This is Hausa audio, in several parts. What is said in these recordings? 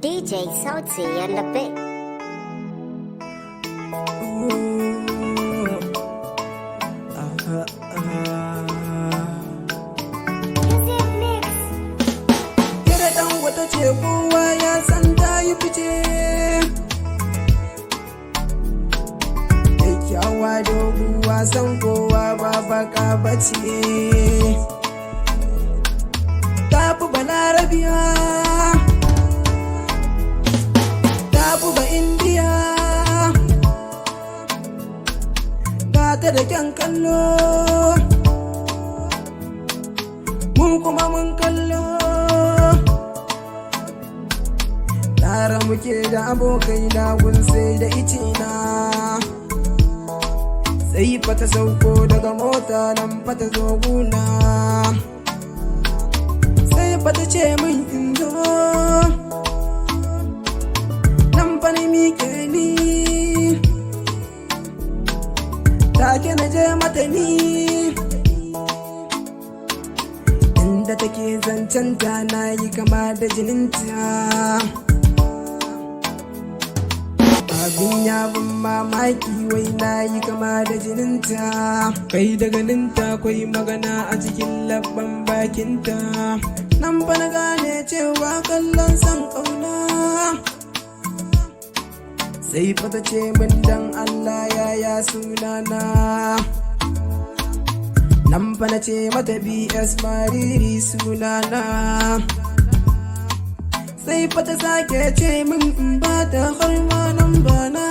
DJ Sauti and the bit. Kira dan wata ce kowa ya san ta yi fice. Kyakkyawa doguwa san kowa ba baka bace. Ta fi balarabiya. Ba Indiya gata da kyan kallo, mun kuma mun kallo. Tare muke da abokai na gun sai da icina, sai fata sauko daga mota nan fata zo guna, sai fata ce min in zo. Take na je mata ni inda take zancenta na yi kama da jininta. Abin ya bin mamaki wai na yi kama da jininta. Kai da ganinta kwai magana a cikin labban bakinta. Nan fa na gane cewa kallon san ƙauna. Sai fata ce min dan Allah yaya sunana. Nan fa na ce mata BS Mariri sunana. Sai fata sake ce min in ba ta har ma nan bana.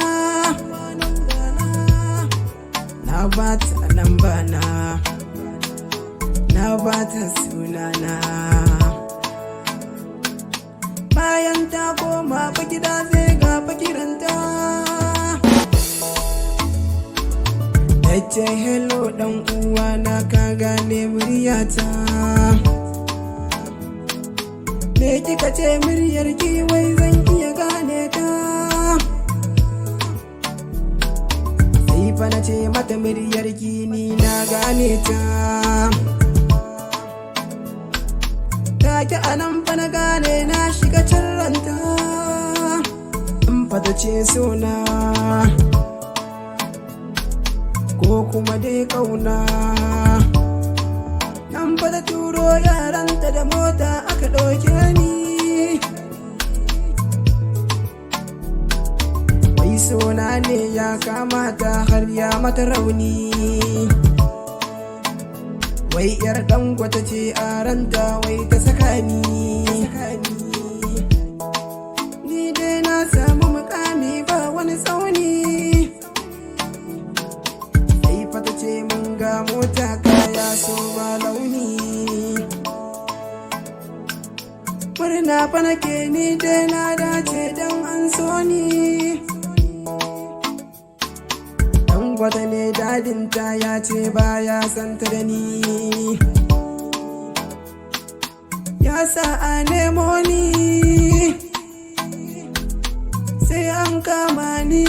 Na ba ta nan bana, na ba ta sunana. Bayan ta koma fa gida sai ga fakiranta. Yace hello dan uwa na ka gane muryata. Me kika ce muryar ki wai zan iya gane ta. Sai fa na ce mata muryar ki ni na gane ta. Take anan fa na gane na shiga cin ranta. In fata ce sona ko kuma dai kauna. Nan fa da turo yaranta da mota aka ɗauke ni. Wai sona ne ya kamata har ya mata rauni. Wai yar Dangote ce a ranta wai ta saka ni. Ni dai na samu mukami ba wani tsauni. Sai fata ce mun ga mota kaya so ba launi. Murna fa nake ni dai na dace dan an so ni. Dangote ne dadinta ya ce baya santa da ni. Ya sa a nemo ni sai an kama ni,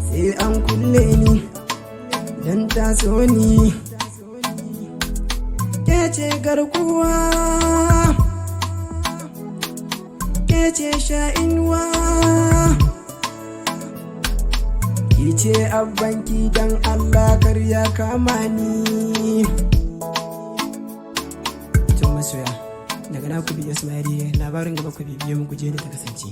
sai an kulle ni dan ta so ni. Ke ce garkuwa, ke ce sha'inwa. Kice abbanki dan Allah kar ya kama ni. To masoya daga na ku biya Ismaili labarin gaba ku bibiye mu ku je da ta kasance.